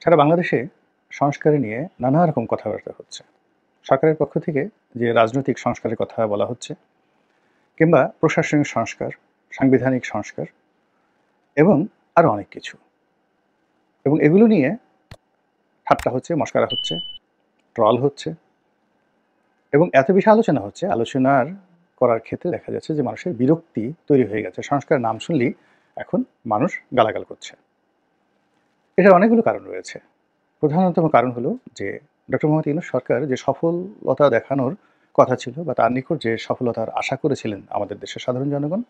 সারা বাংলাদেশে সংস্কার নিয়ে নানা রকম কথাবার্তা হচ্ছে। সরকারের পক্ষ থেকে যে রাজনৈতিক সংস্কারের কথা বলা হচ্ছে কিংবা প্রশাসনিক সংস্কার, সাংবিধানিক সংস্কার এবং আরও অনেক কিছু। এবং এগুলো নিয়ে ঠাট্টা হচ্ছে, মশকরা হচ্ছে, ট্রল হচ্ছে এবং এত বেশি আলোচনা হচ্ছে, আলোচনার করার ক্ষেত্রে দেখা যাচ্ছে যে মানুষের বিরক্তি তৈরি হয়ে গেছে। সংস্কারের নাম শুনলেই এখন মানুষ গালাগাল করছে। এটার অনেকগুলো কারণ রয়েছে। প্রধানতম কারণ হলো যে ডক্টর মোহাম্মদ ইউনূস সরকার যে সফলতা দেখানোর কথা ছিল বা তার নিকট যে সফলতার আশা করেছিলেন আমাদের দেশের সাধারণ জনগণ,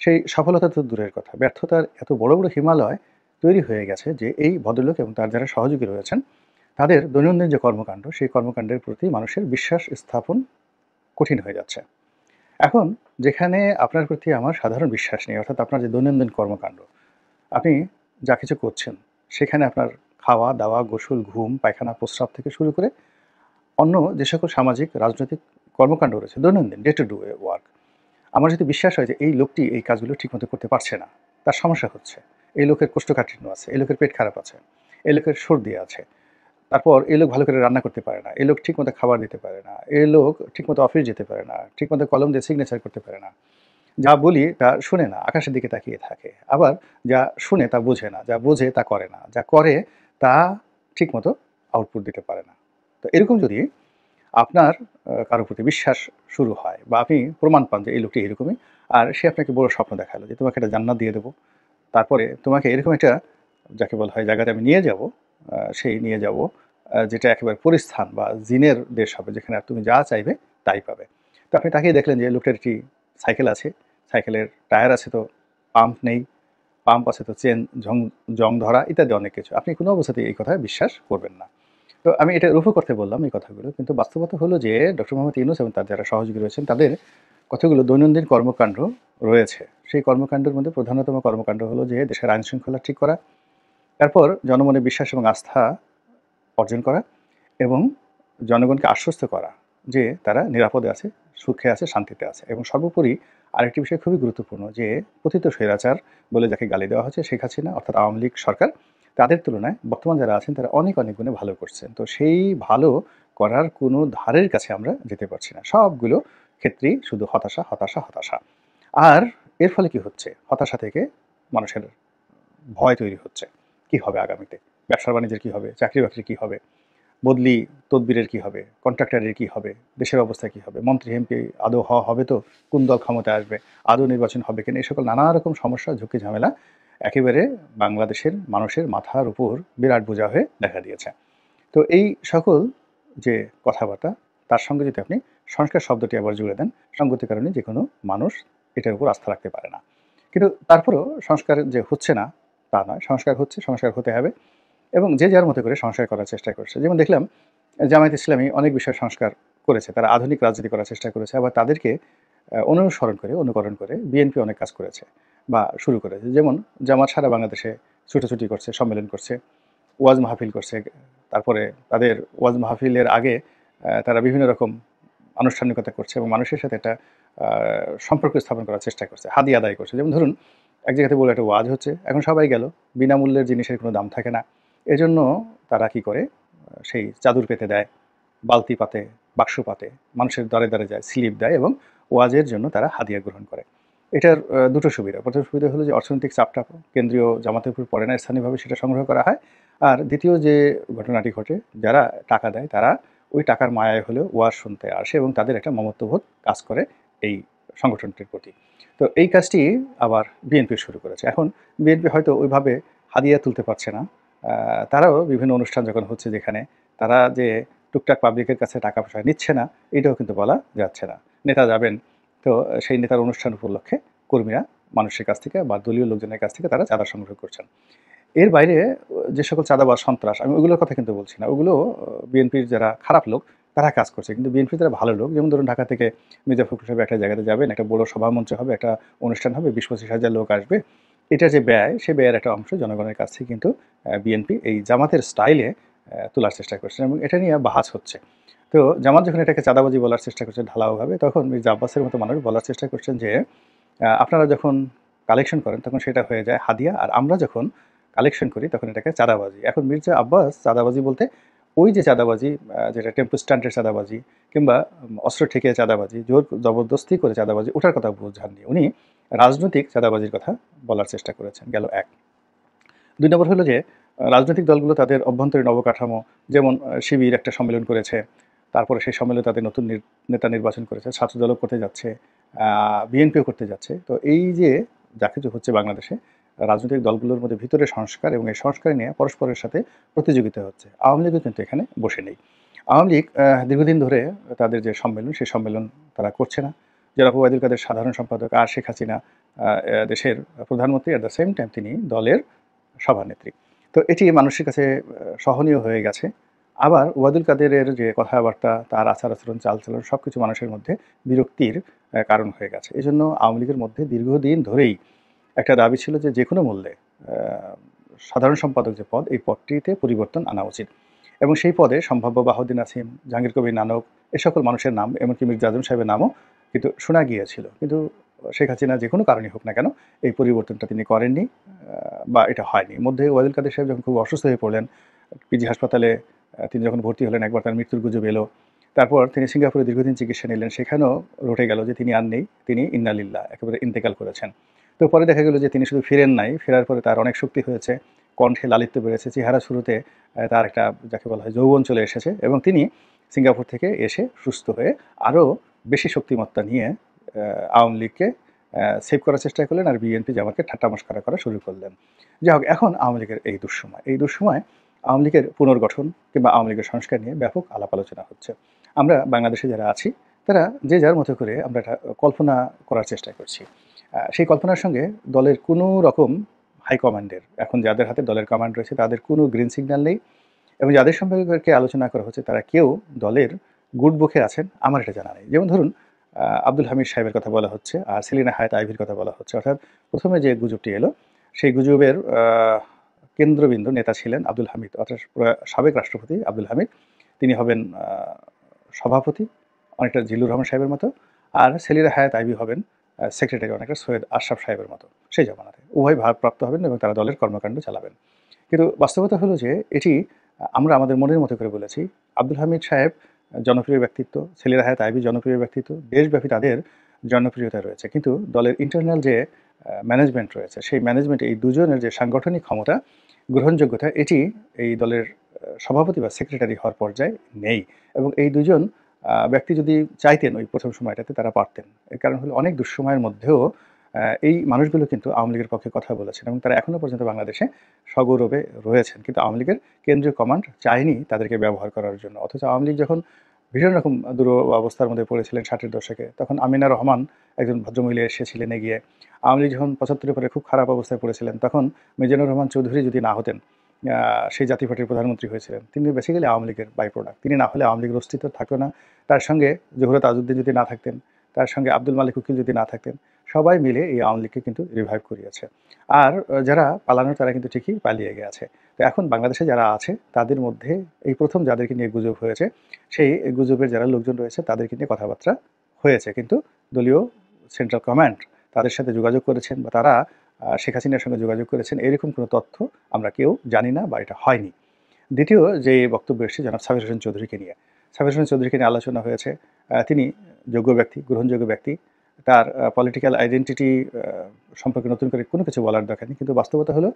সেই সফলতা তো দূরের কথা, ব্যর্থতার এত বড় বড় হিমালয় তৈরি হয়ে গেছে যে এই ভদ্রলোক এবং তার যারা সহযোগী রয়েছেন তাদের দৈনন্দিন যে কর্মকাণ্ড, সেই কর্মকাণ্ডের প্রতি মানুষের বিশ্বাস স্থাপন কঠিন হয়ে যাচ্ছে। এখন যেখানে আপনার প্রতি আমার সাধারণ বিশ্বাস নেই, অর্থাৎ আপনার যে দৈনন্দিন কর্মকাণ্ড, আপনি যা কিছু করছেন সেখানে আপনার খাওয়া দাওয়া, গোসল, ঘুম, পায়খানা, প্রস্রাব থেকে শুরু করে অন্য যে সকল সামাজিক রাজনৈতিক কর্মকাণ্ড রয়েছে, দৈনন্দিন ডে টু ডে ওয়ার্ক, আমার যদি বিশ্বাস হয় যে এই লোকটি এই কাজগুলো ঠিকমতো করতে পারছে না, তার সমস্যা হচ্ছে, এই লোকের কোষ্ঠকাঠিন্য আছে, এই লোকের পেট খারাপ আছে, এই লোকের সর্দি আছে, তারপর এই লোক ভালো করে রান্না করতে পারে না, এই লোক ঠিকমতো খাবার দিতে পারে না, এই লোক ঠিকমতো অফিস যেতে পারে না, ঠিকমতো কলম দিয়ে সিগনেচার করতে পারে না, যা বলি তা শুনে না, আকাশের দিকে তাকিয়ে থাকে, আবার যা শুনে তা বোঝে না, যা বোঝে তা করে না, যা করে তা ঠিকমতো আউটপুট দিতে পারে না। তো এরকম যদি আপনার কারো প্রতি বিশ্বাস শুরু হয় বা আপনি প্রমাণ পান যে এই লোকটি এরকমই, আর সে আপনাকে বড় স্বপ্ন দেখালো যে তোমাকে একটা জান্নাত দিয়ে দেবো, তারপরে তোমাকে এরকম একটা, যাকে বলা হয়, জায়গাতে আমি নিয়ে যাব, সেই নিয়ে যাব যেটা একেবারে পরিস্থান বা জিনের দেশ হবে, যেখানে আর তুমি যা চাইবে তাই পাবে। তো আপনি তাকিয়ে দেখলেন যে লোকটার একটি সাইকেল আছে, সাইকেলের টায়ার আছে তো পাম্প নেই, পাম্প আছে তো চেন জং ধরা, ইত্যাদি অনেক কিছু। আপনি কোনো অবস্থাতেই এই কথায় বিশ্বাস করবেন না। তো আমি এটা রুফু করতে বললাম এই কথাগুলো, কিন্তু বাস্তবতা হলো যে ডক্টর মোহাম্মদ ইউনূস এবং তার যারা সহযোগী রয়েছেন তাদের কতগুলো দৈনন্দিন কর্মকাণ্ড রয়েছে। সেই কর্মকাণ্ডের মধ্যে প্রধানতম কর্মকাণ্ড হলো যে দেশের আইন শৃঙ্খলা ঠিক করা, তারপর জনমনে বিশ্বাস এবং আস্থা অর্জন করা এবং জনগণকে আশ্বস্ত করা যে তারা নিরাপদে আছে, সুখে আছে, শান্তিতে আছে। এবং সর্বোপরি আরেকটি বিষয় খুবই গুরুত্বপূর্ণ যে পতিত স্বৈরাচার বলে যাকে গালি দেওয়া হচ্ছে, শেখ হাসিনা অর্থাৎ আওয়ামী লীগ সরকার, তাদের তুলনায় বর্তমান যারা আছেন তারা অনেক অনেক গুণে ভালো করছেন। তো সেই ভালো করার কোনো ধারের কাছে আমরা যেতে পারছি না। সবগুলো ক্ষেত্রেই শুধু হতাশা, হতাশা, হতাশা। আর এর ফলে কি হচ্ছে? হতাশা থেকে মানুষের ভয় তৈরি হচ্ছে। কি হবে আগামীতে? ব্যবসা-বাণিজ্যের কি হবে? চাকরি-বাকরির কি হবে? বদলি তদবিরের কি হবে? কন্ট্রাক্টরের কি হবে? দেশের অবস্থা কি হবে? মন্ত্রী এমপি আদৌ হওয়া হবে তো? কোন দল ক্ষমতায় আসবে? আদৌ নির্বাচন হবে কিনা? এই সকল নানা রকম সমস্যা, ঝুঁকি, ঝামেলা একেবারে বাংলাদেশের মানুষের মাথার উপর বিরাট বোঝা হয়ে দেখা দিয়েছে। তো এই সকল যে কথাবার্তা, তার সঙ্গে যদি আপনি সংস্কার শব্দটি আবার জুড়ে দেন, সঙ্গতির কারণে যেকোনো মানুষ এটার উপর আস্থা রাখতে পারে না। কিন্তু তারপরেও সংস্কার যে হচ্ছে না তা নয়, সংস্কার হচ্ছে, সংস্কার হতে হবে এবং যে যার মতো করে সংস্কার করার চেষ্টা করছে। যেমন দেখলাম জামায়াত ইসলামী অনেক বিষয়ে সংস্কার করেছে, তারা আধুনিক রাজনীতি করার চেষ্টা করেছে, আবার তাদেরকে অনুসরণ করে, অনুকরণ করে বিএনপি অনেক কাজ করেছে বা শুরু করেছে। যেমন জামাত সারা বাংলাদেশে ছুটোছুটি করছে, সম্মেলন করছে, ওয়াজ মাহফিল করছে। তারপরে তাদের ওয়াজ মাহফিলের আগে তারা বিভিন্ন রকম আনুষ্ঠানিকতা করছে এবং মানুষের সাথে একটা সম্পর্ক স্থাপন করার চেষ্টা করছে, হাদিয়া আদায় করছে। যেমন ধরুন, এক জায়গাতে বলে একটা ওয়াজ হচ্ছে, এখন সবাই গেল, বিনামূল্যের জিনিসের কোনো দাম থাকে না, এজন্য তারা কি করে, সেই চাদর পেতে দেয়, বালতি পাতে, বাক্স পাতে, মানুষের দ্বারে দ্বারে যায়, স্লিপ দেয় এবং ওয়াজের জন্য তারা হাদিয়া গ্রহণ করে। এটার দুটো সুবিধা। প্রথম সুবিধা হলো যে অর্থনৈতিক চাপটা কেন্দ্রীয় জামাতের উপর পড়ে না, স্থানীয়ভাবে সেটা সংগ্রহ করা হয়। আর দ্বিতীয় যে ঘটনাটি ঘটে, যারা টাকা দেয় তারা ওই টাকার মায়ায় হলেও ওয়াজ শুনতে আসে এবং তাদের একটা মমত্ববোধ কাজ করে এই সংগঠনটির প্রতি। তো এই কাজটি আবার বিএনপি শুরু করেছে। এখন বিএনপি হয়তো ওইভাবে হাদিয়া তুলতে পারছে না। তারাও বিভিন্ন অনুষ্ঠান যখন হচ্ছে যেখানে, তারা যে টুকটাক পাবলিকের কাছে টাকা পয়সা নিচ্ছে না, এটাও কিন্তু বলা যাচ্ছে না। নেতা যাবেন, তো সেই নেতার অনুষ্ঠান উপলক্ষে কর্মীরা মানুষের কাছ থেকে বা দলীয় লোকজনের কাছ থেকে তারা চাঁদা সংগ্রহ করছেন। এর বাইরে যে সকল চাঁদাবাজ, সন্ত্রাস, আমি ওগুলোর কথা কিন্তু বলছি না। ওগুলো বিএনপির যারা খারাপ লোক তারা কাজ করছে। কিন্তু বিএনপির যারা ভালো লোক, যেমন ধরুন ঢাকা থেকে মির্জা ফখরুল সাহেব একটা জায়গাতে যাবেন, একটা বড় সভামঞ্চ হবে, একটা অনুষ্ঠান হবে, ২০-২৫ হাজার লোক আসবে। এটার যে ব্যয়, সে ব্যয়ের একটা অংশ জনগণের কাছ থেকে কিন্তু বিএনপি এই জামাতের স্টাইলে তোলার চেষ্টা করছেন এবং এটা নিয়ে বাহাস হচ্ছে। তো জামাত যখন এটাকে চাঁদাবাজি বলার চেষ্টা করছে ঢালাওভাবে, তখন মির্জা আব্বাসের মতো মানুষ বলার চেষ্টা করছেন যে আপনারা যখন কালেকশন করেন তখন সেটা হয়ে যায় হাদিয়া, আর আমরা যখন কালেকশন করি তখন এটাকে চাঁদাবাজি। এখন মির্জা আব্বাস চাঁদাবাজি বলতে ওই যে চাঁদাবাজি যেটা টেম্পো স্ট্যান্ডের চাঁদাবাজি কিংবা অস্ত্র ঠেকিয়ে চাঁদাবাজি, জোর জবরদস্তি করে চাঁদাবাজি, ওটার কথা বোঝাননি। উনি রাজনৈতিক চাঁদাবাজির কথা বলার চেষ্টা করেছেন, গেল এক। ২ নম্বর হলো যে রাজনৈতিক দলগুলো তাদের অভ্যন্তরীণ অবকাঠামো, যেমন শিবির একটা সম্মেলন করেছে, তারপরে সেই সম্মেলনে তাদের নতুন নেতা নির্বাচন করেছে, ছাত্রদলও করতে যাচ্ছে, বিএনপিও করতে যাচ্ছে। তো এই যে যা কিছু হচ্ছে বাংলাদেশে, রাজনৈতিক দলগুলোর মধ্যে ভিতরে সংস্কার এবং এই সংস্কার নিয়ে পরস্পরের সাথে প্রতিযোগিতা হচ্ছে। আওয়ামী লীগও কিন্তু এখানে বসে নেই। আওয়ামী লীগ দীর্ঘদিন ধরে তাদের যে সম্মেলন, সেই সম্মেলন তারা করছে না। জনাব ওবায়দুল কাদের সাধারণ সম্পাদক, আর শেখ হাসিনা দেশের প্রধানমন্ত্রী, অ্যাট দ্য সেম টাইম তিনি দলের সভানেত্রী। তো এটি মানুষের কাছে সহনীয় হয়ে গেছে। আবার ওবায়দুল কাদেরের যে কথাবার্তা, তার আচার-আচরণ, চালচলন সবকিছু মানুষের মধ্যে বিরক্তির কারণ হয়ে গেছে। এজন্য আওয়ামী লীগের মধ্যে দীর্ঘদিন ধরেই একটা দাবি ছিল যে যেকোনো মূল্যে সাধারণ সম্পাদক যে পদ, এই পদটিতে পরিবর্তন আনা উচিত। এবং সেই পদে সম্ভাব্য বাহাউদ্দিন নাসিম, জাহাঙ্গীর কবির নানক, এ সকল মানুষের নাম, এমনকি মির্জা আজম সাহেবের নামও কিন্তু শোনা গিয়েছিল। কিন্তু শেখ হাসিনা যে কোনো কারণেই হোক না কেন, এই পরিবর্তনটা তিনি করেননি, বা এটা হয়নি। মধ্যে ওবায়দুল কাদের সাহেব যখন খুব অসুস্থ হয়ে পড়লেন, পিজি হাসপাতালে তিনি যখন ভর্তি হলেন, একবার তার মৃত্যুর গুজব এলো। তারপর তিনি সিঙ্গাপুরে দীর্ঘদিন চিকিৎসা নিলেন, সেখানেও রটে গেল যে তিনি আর নেই, তিনি ইন্না লিল্লাহ একেবারে ইন্তেকাল করেছেন। তো পরে দেখা গেল যে তিনি শুধু ফিরেন নাই, ফেরার পরে তার অনেক শক্তি হয়েছে, কণ্ঠে লালিত্য বেড়েছে, চেহারা শুরুতে তার একটা যাকে বলা হয় যৌবন চলে এসেছে, এবং তিনি সিঙ্গাপুর থেকে এসে সুস্থ হয়ে আরও বেশি শক্তিমত্তা নিয়ে আওয়ামী লীগকে সেভ করার চেষ্টা করলেন, আর বিএনপি জামাতকে ঠাট্টা মশকরা করা শুরু করলেন। যাই হোক, এখন আওয়ামী লীগের এই দুঃসময় আওয়ামী লীগের পুনর্গঠন কিংবা আওয়ামী লীগের সংস্কার নিয়ে ব্যাপক আলাপ আলোচনা হচ্ছে। আমরা বাংলাদেশে যারা আছি তারা যে যার মতো করে আমরা এটা কল্পনা করার চেষ্টা করছি। সেই কল্পনার সঙ্গে দলের কোনো রকম হাইকমান্ডের, এখন যাদের হাতে দলের কমান্ড রয়েছে, তাদের কোনো গ্রিন সিগন্যাল নেই, এবং যাদের সম্পর্কে আলোচনা করা হচ্ছে তারা কেউ দলের গুড বুকে আছেন আমার এটা জানা নেই। যেমন ধরুন আব্দুল হামিদ সাহেবের কথা বলা হচ্ছে, আর সেলিনা হায়াত আইভির কথা বলা হচ্ছে। অর্থাৎ প্রথমে যে গুজবটি এলো, সেই গুজবের কেন্দ্রবিন্দু নেতা ছিলেন আব্দুল হামিদ, অর্থাৎ সাবেক রাষ্ট্রপতি আব্দুল হামিদ। তিনি হবেন সভাপতি, অনেকটা জিল্লুর রহমান সাহেবের মতো, আর সেলিনা হায়াত আইভি হবেন সেক্রেটারি, অনেকটা সৈয়দ আশরাফ সাহেবের মতো সেই জমানাতে। উভয় ভারপ্রাপ্ত হবেন এবং তারা দলের কর্মকাণ্ড চালাবেন। কিন্তু বাস্তবতা হলো যে এটি আমরা আমাদের মনের মতো করে বলেছি। আব্দুল হামিদ সাহেব জনপ্রিয় ব্যক্তিত্ব, সেলিনা হায়াত আইভি জনপ্রিয় ব্যক্তিত্ব, দেশব্যাপী তাদের জনপ্রিয়তা রয়েছে। কিন্তু দলের ইন্টারনাল যে ম্যানেজমেন্ট রয়েছে, সেই ম্যানেজমেন্টে এই দুজনের যে সাংগঠনিক ক্ষমতা, গ্রহণযোগ্যতা, এটি এই দলের সভাপতি বা সেক্রেটারি হওয়ার পর্যায়ে নেই। এবং এই দুজন ব্যক্তি যদি চাইতেন ওই প্রথম সময়টাতে, তারা পারতেন। এর কারণ হলো অনেক দুঃসময়ের মধ্যেও এই মানুষগুলো কিন্তু আওয়ামী লীগের পক্ষে কথা বলেছেন, এবং তারা এখনও পর্যন্ত বাংলাদেশে সগৌরবে রয়েছেন। কিন্তু আওয়ামী লীগের কেন্দ্রীয় কমান্ড চায়নি তাদেরকে ব্যবহার করার জন্য। অথচ আওয়ামী লীগ যখন ভীষণ রকম অবস্থার মধ্যে পড়েছিলেন 60-এর দশকে, তখন আমিনা রহমান একজন ভদ্রমহিলা এসেছিলেন এগিয়ে। আওয়ামী লীগ যখন 75-এর পরে খুব খারাপ অবস্থায় পড়েছিলেন, তখন মিজানুর রহমান চৌধুরী যদি না হতেন, সেই জাতীয় পার্টির প্রধানমন্ত্রী হয়েছিলেন, তিনি বেসিক্যালি আওয়ামী লীগের বাই প্রোডাক্ট। তিনি না হলে আওয়ামী লীগের অস্তিত্ব থাকতো না। তার সঙ্গে জহুরা তাজউদ্দিন যদি না থাকতেন, তার সঙ্গে আব্দুল মালিক উকিল যদি না থাকতেন, সবাই মিলে এই আওয়ামী লীগকে কিন্তু রিভাইভ করিয়েছে। আর যারা পালানোর, তারা কিন্তু ঠিকই পালিয়ে গেছে। তো এখন বাংলাদেশে যারা আছে তাদের মধ্যে এই প্রথম যাদেরকে নিয়ে গুজব হয়েছে, সেই গুজবের যারা লোকজন রয়েছে তাদেরকে নিয়ে কথাবার্তা হয়েছে, কিন্তু দলীয় সেন্ট্রাল কমান্ড তাদের সাথে যোগাযোগ করেছেন বা তারা শেখ হাসিনার সঙ্গে যোগাযোগ করেছেন, এরকম কোনো তথ্য আমরা কেউ জানি না বা এটা হয়নি। দ্বিতীয় যে বক্তব্য এসেছে জনাব সাবির হোসেন চৌধুরীকে নিয়ে, সাবির হোসেন চৌধুরীকে নিয়ে আলোচনা হয়েছে। তিনি যোগ্য ব্যক্তি, গ্রহণযোগ্য ব্যক্তি, তার পলিটিক্যাল আইডেন্টিটি সম্পর্কে নতুন করে কোনো কিছু বলার দরকার নেই। কিন্তু বাস্তবতা হলো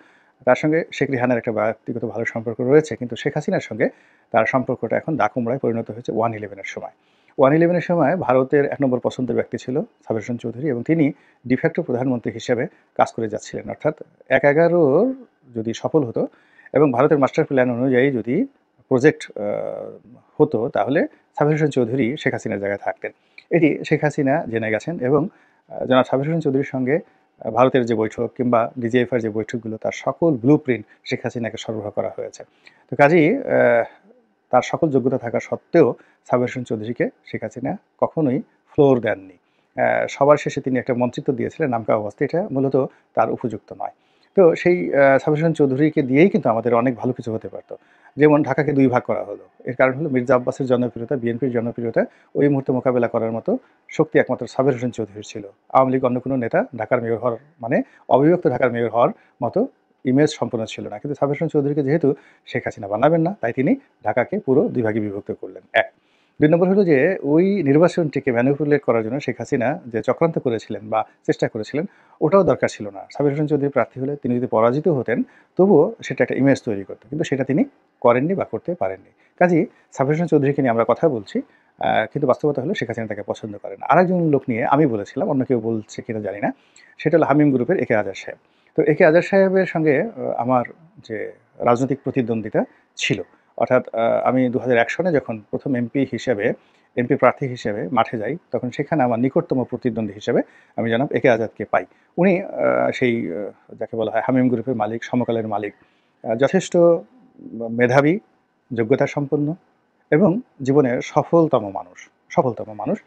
তার সঙ্গে শেখ রিহানার একটা ব্যক্তিগত ভালো সম্পর্ক রয়েছে, কিন্তু শেখ হাসিনার সঙ্গে তার সম্পর্কটা এখন দাকুমড়ায় পরিণত হয়েছে 111-এর সময়। 111-এর সময় ভারতের 1 নম্বর পছন্দের ব্যক্তি ছিল সাবির হোসেন চৌধুরী, এবং তিনি ডিফ্যাক্টো প্রধানমন্ত্রী হিসেবে কাজ করে যাচ্ছিলেন। অর্থাৎ 1/11 যদি সফল হতো এবং ভারতের মাস্টার প্ল্যান অনুযায়ী যদি প্রজেক্ট হতো, তাহলে সাবির হোসেন চৌধুরী শেখ হাসিনার জায়গায় থাকতেন। এটি শেখ হাসিনা জেনে গেছেন, এবং জনাব সাবির হোসেন চৌধুরীর সঙ্গে ভারতের যে বৈঠক কিংবা ডিজিএফআর যে বৈঠকগুলো, তার সকল ব্লু প্রিন্ট শেখ হাসিনাকে সরবরাহ করা হয়েছে। তো কাজেই তার সকল যোগ্যতা থাকা সত্ত্বেও সাবির হোসেন চৌধুরীকে শেখ হাসিনা কখনোই ফ্লোর দেননি। সবার শেষে তিনি একটা মন্ত্রিত্ব দিয়েছিলেন নামকা অবস্থা, এটা মূলত তার উপযুক্ত নয়। তো সেই সাবির হোসেন চৌধুরীকে দিয়েই কিন্তু আমাদের অনেক ভালো কিছু হতে পারত। যেমন ঢাকাকে 2 ভাগ করা হলো। এর কারণ হলো মির্জা আব্বাসের জনপ্রিয়তা, বিএনপির জনপ্রিয়তা ওই মুহূর্তে মোকাবেলা করার মতো শক্তি একমাত্র সাবির হোসেন চৌধুরীর ছিল। আওয়ামী লীগ অন্য কোনো নেতা ঢাকার মেয়র হওয়ার, মানে অবিভক্ত ঢাকার মেয়র হওয়ার মতো ইমেজ সম্পূর্ণ ছিল না। কিন্তু সাবির হোসেন চৌধুরীকে যেহেতু শেখ হাসিনা বানাবেন না, তাই তিনি ঢাকাকে পুরো ২ ভাগে বিভক্ত করলেন। ১। ২ নম্বর হলো যে ওই নির্বাচনটিকে ম্যানিপুলেট করার জন্য শেখ হাসিনা যে চক্রান্ত করেছিলেন বা চেষ্টা করেছিলেন, ওটাও দরকার ছিল না। সাবির হোসেন চৌধুরী প্রার্থী হলে তিনি যদি পরাজিত হতেন, তবুও সেটা একটা ইমেজ তৈরি করত। কিন্তু সেটা তিনি করেননি বা করতে পারেননি। কাজেই সাবির হোসেন চৌধুরীকে নিয়ে আমরা কথা বলছি, কিন্তু বাস্তবতা হলো শেখ হাসিনা তাকে পছন্দ করে না। আরেকজন লোক নিয়ে আমি বলেছিলাম, অন্য কেউ বলছে কিনা জানি না। সেটা হলো হামিম গ্রুপের একে আজাদ সাহেব। তো একে আজাদ সাহেবের সঙ্গে আমার যে রাজনৈতিক প্রতিদ্বন্দ্বিতা ছিল, অর্থাৎ আমি ২০০১ সনে যখন প্রথম এমপি প্রার্থী হিসেবে মাঠে যাই, তখন সেখানে আমার নিকটতম প্রতিদ্বন্দ্বী হিসেবে আমি জনাব একে আজাদকে পাই। উনি সেই যাকে বলা হয় হামিম গ্রুপের মালিক, সমকালের মালিক, যথেষ্ট মেধাবী, যোগ্যতা সম্পন্ন এবং জীবনের সফলতম মানুষ।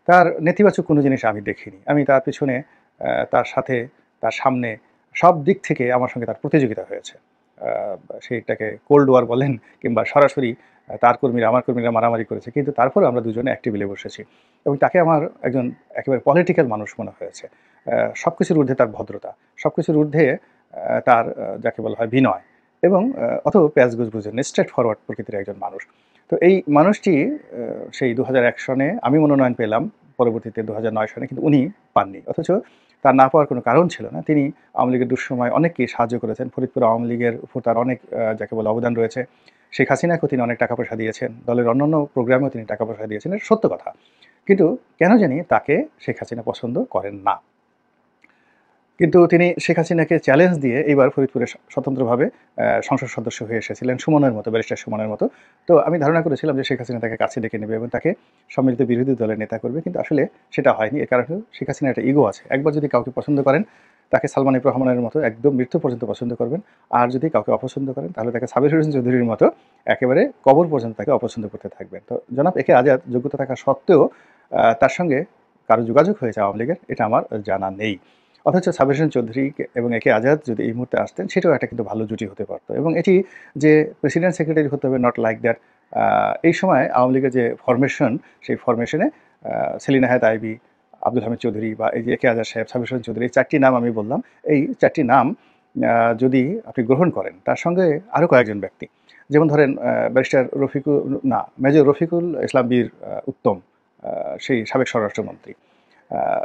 তার নেতিবাচক কোনো জিনিস আমি দেখিনি। আমি তার পিছনে, তার সাথে, তার সামনে সব দিক থেকে আমার সঙ্গে তার প্রতিযোগিতা হয়েছে। আ সেইটাকে কোল্ড ওয়ার বলেন কিংবা সরাসরি তার কর্মীরা আমার কর্মীরা মারামারি করেছে। কিন্তু তারপরেও আমরা দুজনে এক টেবিলে বসেছি এবং তাকে আমার একজন একেবারে পলিটিক্যাল মানুষ মনে হয়েছে। সবকিছুর ঊর্ধ্বে তার ভদ্রতা, সবকিছুর ঊর্ধ্বে তার যাকে বলা হয় বিনয় এবং অত প্যাঁচগোছ বুঝেন না, স্ট্রেট ফরওয়ার্ড প্রকৃতির একজন মানুষ। তো এই মানুষটি সেই ২০০১ সনে আমি মনোনয়ন পেলাম, পরবর্তীতে ২০০৯ সনে কিন্তু উনি পাননি। অথচ তার না পাওয়ার কোনো কারণ ছিল না। তিনি আওয়ামী লীগের দুঃসময়ে অনেককেই সাহায্য করেছেন। ফরিদপুর আওয়ামী লীগের উপর তার অনেক যাকে বলে অবদান রয়েছে। শেখ হাসিনাকেও তিনি অনেক টাকা-পয়সা দিয়েছেন। দলের অন্যান্য প্রোগ্রামেও তিনি টাকা-পয়সা দিয়েছেন। এটা সত্য কথা। কিন্তু কেন জানি তাকে শেখ হাসিনা পছন্দ করেন না। কিন্তু তিনি শেখ হাসিনাকে চ্যালেঞ্জ দিয়ে এইবার ফরিদপুরে স্বতন্ত্রভাবে সংসদ সদস্য হয়ে এসেছিলেন সুমনের মতো, ব্যারিস্টার সুমনের মতো। তো আমি ধারণা করেছিলাম যে শেখ হাসিনা তাকে কাছে ডেকে নেবে এবং তাকে সম্মিলিত বিরোধী দলের নেতা করবে। কিন্তু আসলে সেটা হয়নি। এর কারণ হলো শেখ হাসিনার একটা ইগো আছে। একবার যদি কাউকে পছন্দ করেন, তাকে সালমান এফ রহমানের মতো একদম মৃত্যু পর্যন্ত পছন্দ করবেন। আর যদি কাউকে অপছন্দ করেন, তাহলে তাকে সাবির হোসেন চৌধুরীর মতো একেবারে কবর পর্যন্ত তাকে অপছন্দ করতে থাকবেন। তো জনাব একে আজাদ যোগ্যতা থাকা সত্ত্বেও তার সঙ্গে কারো যোগাযোগ হয়েছে আওয়ামী লীগের, এটা আমার জানা নেই। অথচ সাবির হোসেন চৌধুরী এবং একে আজাদ যদি এই মুহূর্তে আসতেন, সেটাও একটা কিন্তু ভালো জুটি হতে পারত। এবং এটি যে প্রেসিডেন্ট সেক্রেটারি হতে হবে, নট লাইক দ্যাট। এই সময় আওয়ামী লীগের যে ফরমেশন, সেই ফরমেশনে সেলিনা হায়াৎ আইভী, আব্দুল হামিদ চৌধুরী বা এই যে একে আজাদ সাহেব, সাবির হোসেন চৌধুরী, এই ৪টি নাম আমি বললাম। এই ৪টি নাম যদি আপনি গ্রহণ করেন, তার সঙ্গে আরও কয়েকজন ব্যক্তি, যেমন ধরেন ব্যারিস্টার মেজর রফিকুল ইসলাম বীর উত্তম, সেই সাবেক স্বরাষ্ট্রমন্ত্রী।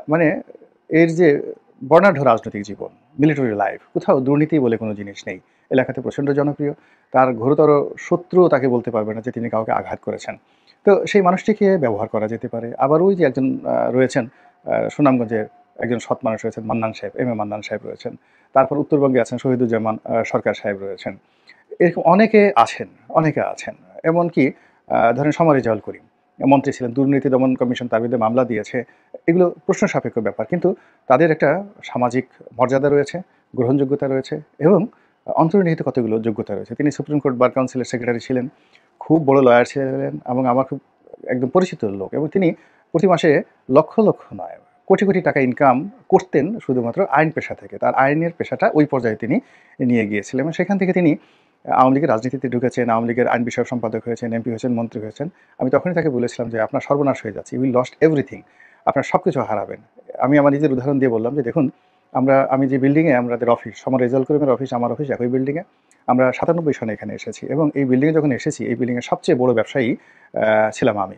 মানে এর যে বর্ণাঢ্য রাজনৈতিক জীবন, মিলিটারি লাইফ, কোথাও দুর্নীতি বলে কোনো জিনিস নেই। এলাকাতে প্রচণ্ড জনপ্রিয়। তার ঘোরতর শত্রুও তাকে বলতে পারবে না যে তিনি কাউকে আঘাত করেছেন। তো সেই মানুষটিকে ব্যবহার করা যেতে পারে। আবার ওই যে একজন রয়েছেন সুনামগঞ্জের একজন সৎ মানুষ রয়েছেন, মান্নান সাহেব, এম এ মান্নান সাহেব রয়েছেন। তারপর উত্তরবঙ্গে আছেন শহীদুজ্জামান সরকার সাহেব রয়েছেন। এরকম অনেকে আছেন। এমনকি ধরেন সমর রেজাউল করিম মন্ত্রী ছিলেন, দুর্নীতি দমন কমিশন তার বিরুদ্ধে মামলা দিয়েছে। এগুলো প্রশ্ন সাপেক্ষ ব্যাপার। কিন্তু তাদের একটা সামাজিক মর্যাদা রয়েছে, গ্রহণযোগ্যতা রয়েছে এবং অন্তর্নিহিত কতগুলো যোগ্যতা রয়েছে। তিনি সুপ্রিম কোর্ট বার কাউন্সিলের সেক্রেটারি ছিলেন, খুব বড় লয়ার ছিলেন এবং আমার খুব একদম পরিচিত লোক এবং তিনি প্রতি মাসে লক্ষ নয়, কোটি টাকা ইনকাম করতেন শুধুমাত্র আইন পেশা থেকে। তার আইনের পেশাটা ওই পর্যায়ে তিনি নিয়ে গিয়েছিলেন এবং সেখান থেকে তিনি আওয়ামী লীগের রাজনীতিতে ঢুকেছেন, আওয়ামী লীগের আইন বিষয়ক সম্পাদক হয়েছেন, এমপি হয়েছেন, মন্ত্রী হয়েছেন। আমি তখনই তাকে বলেছিলাম যে, "আপনার সর্বনাশ হয়ে যাচ্ছে। You will lost everything. আপনার সব কিছু হারাবেন।" আমি আমার নিজের উদাহরণ দিয়ে বললাম যে, "দেখুন, আমি যে বিল্ডিংয়ে আমাদের অফিস, সমর রেজাউল করিমের অফিস, আমার অফিস একই বিল্ডিংয়ে। আমরা ৯৭ সনে এখানে এসেছি এবং এই বিল্ডিংয়ে যখন এসেছি, এই বিল্ডিংয়ের সবচেয়ে বড় ব্যবসায়ী ছিলাম আমি।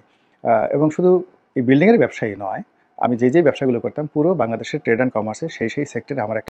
এবং শুধু এই বিল্ডিংয়ের ব্যবসায়ী নয়, আমি যে ব্যবসাগুলো করতাম পুরো বাংলাদেশের ট্রেড অ্যান্ড কমার্সের সেই সেক্টরে আমার একটা